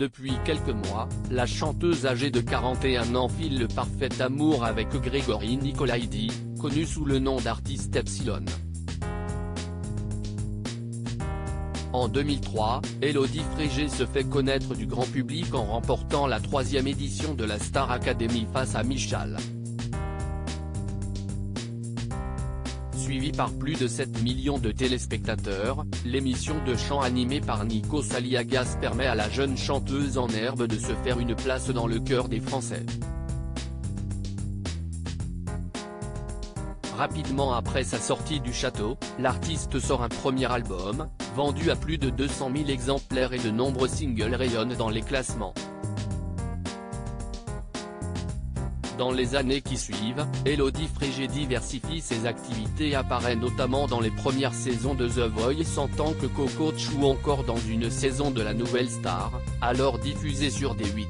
Depuis quelques mois, la chanteuse âgée de 41 ans file le parfait amour avec Grégory Nicolaïdi, connu sous le nom d'artiste Epsilon. En 2003, Élodie Frégé se fait connaître du grand public en remportant la 3e édition de la Star Academy face à Michal. Suivie par plus de 7 millions de téléspectateurs, l'émission de chant animée par Nikos Aliagas permet à la jeune chanteuse en herbe de se faire une place dans le cœur des Français. Rapidement après sa sortie du château, l'artiste sort un premier album, vendu à plus de 200 000 exemplaires et de nombreux singles rayonnent dans les classements. Dans les années qui suivent, Élodie Frégé diversifie ses activités et apparaît notamment dans les premières saisons de The Voice en tant que co-coach ou encore dans une saison de La Nouvelle Star, alors diffusée sur D8.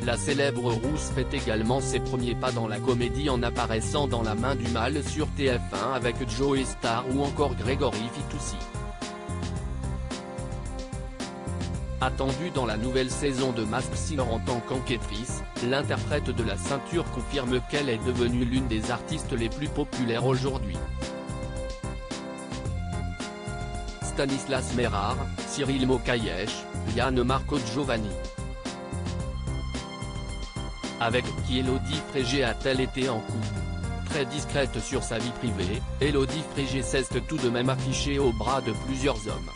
La célèbre rousse fait également ses premiers pas dans la comédie en apparaissant dans La Main du Mal sur TF1 avec Joey Starr ou encore Grégory Fitoussi. Attendue dans la nouvelle saison de Masked Singer en tant qu'enquêtrice, l'interprète de la ceinture confirme qu'elle est devenue l'une des artistes les plus populaires aujourd'hui. Stanislas Merard, Cyril Mokayesh, Yann Marco Giovanni. Avec qui Élodie Frégé a-t-elle été en couple? Très discrète sur sa vie privée, Élodie Frégé s'est tout de même affichée au bras de plusieurs hommes.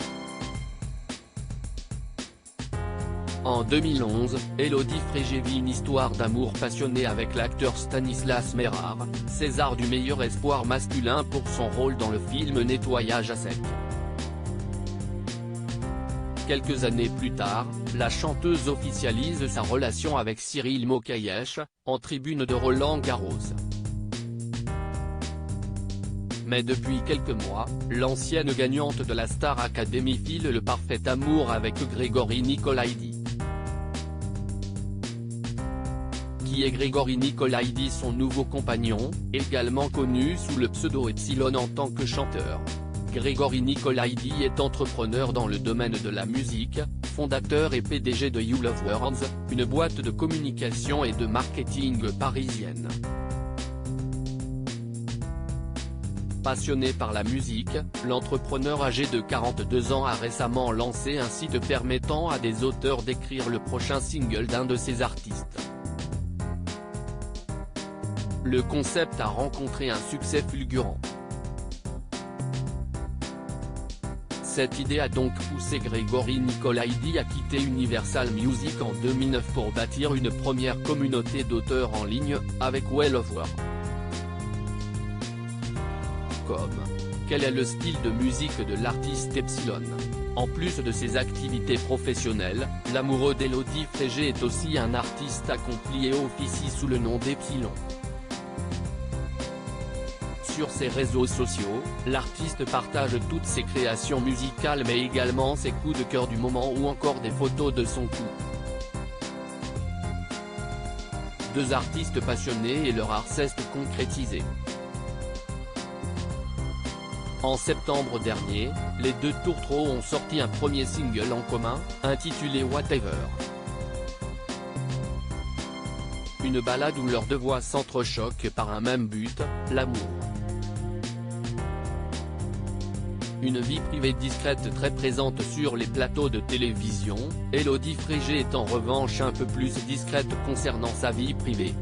En 2011, Élodie Frégé vit une histoire d'amour passionné avec l'acteur Stanislas Merard, César du meilleur espoir masculin pour son rôle dans le film Nettoyage à sec. Quelques années plus tard, la chanteuse officialise sa relation avec Cyril Mokayesh, en tribune de Roland-Garros. Mais depuis quelques mois, l'ancienne gagnante de la Star Academy file le parfait amour avec Grégory Nicolaïdi. Qui est Grégory Nicolaïdi? Son nouveau compagnon, également connu sous le pseudo Epsilon en tant que chanteur. Grégory Nicolaïdi est entrepreneur dans le domaine de la musique, fondateur et PDG de You Love Words, une boîte de communication et de marketing parisienne. Passionné par la musique, l'entrepreneur âgé de 42 ans a récemment lancé un site permettant à des auteurs d'écrire le prochain single d'un de ses artistes. Le concept a rencontré un succès fulgurant. Cette idée a donc poussé Grégory Nicolaïdi à quitter Universal Music en 2009 pour bâtir une première communauté d'auteurs en ligne, avec Well of War. Quel est le style de musique de l'artiste Epsilon? En plus de ses activités professionnelles, l'amoureux d'Élodie Frégé est aussi un artiste accompli et officie sous le nom d'Epsilon. Sur ses réseaux sociaux, l'artiste partage toutes ses créations musicales mais également ses coups de cœur du moment ou encore des photos de son couple. Deux artistes passionnés et leur art s'est concrétisé. En septembre dernier, les deux tourtereaux ont sorti un premier single en commun, intitulé Whatever. Une ballade où leurs deux voix s'entrechoquent par un même but, l'amour. Une vie privée discrète très présente sur les plateaux de télévision, Élodie Frégé est en revanche un peu plus discrète concernant sa vie privée.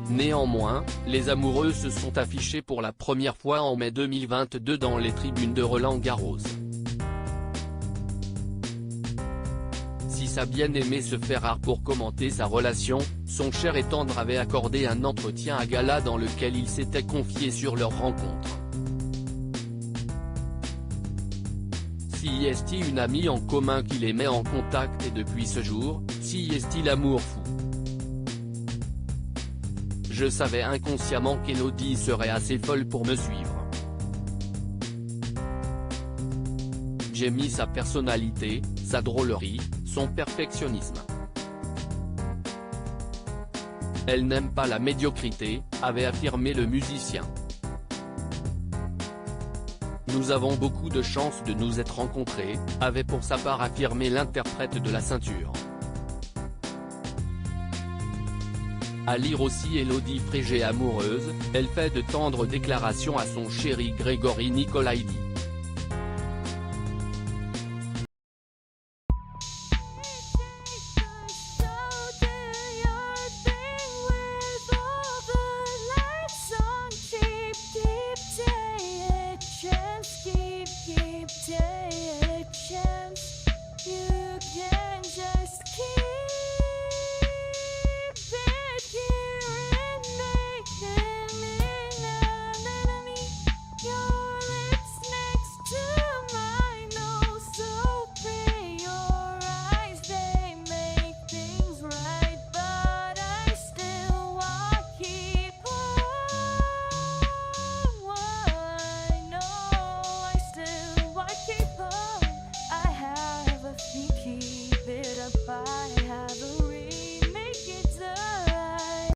Néanmoins, les amoureux se sont affichés pour la première fois en mai 2022 dans les tribunes de Roland-Garros. Si sa bien-aimée se fait rare pour commenter sa relation, son cher et tendre avait accordé un entretien à gala dans lequel il s'était confié sur leur rencontre. Si est-il une amie en commun qui les met en contact et depuis ce jour, si est-il l'amour fou? Je savais inconsciemment qu'Élodie serait assez folle pour me suivre. J'ai mis sa personnalité, sa drôlerie, son perfectionnisme. Elle n'aime pas la médiocrité, avait affirmé le musicien. Nous avons beaucoup de chance de nous être rencontrés, avait pour sa part affirmé l'interprète de la ceinture. À lire aussi Elodie Frégé amoureuse, elle fait de tendres déclarations à son chéri Grégory Nicolaïdi. Keep it apart.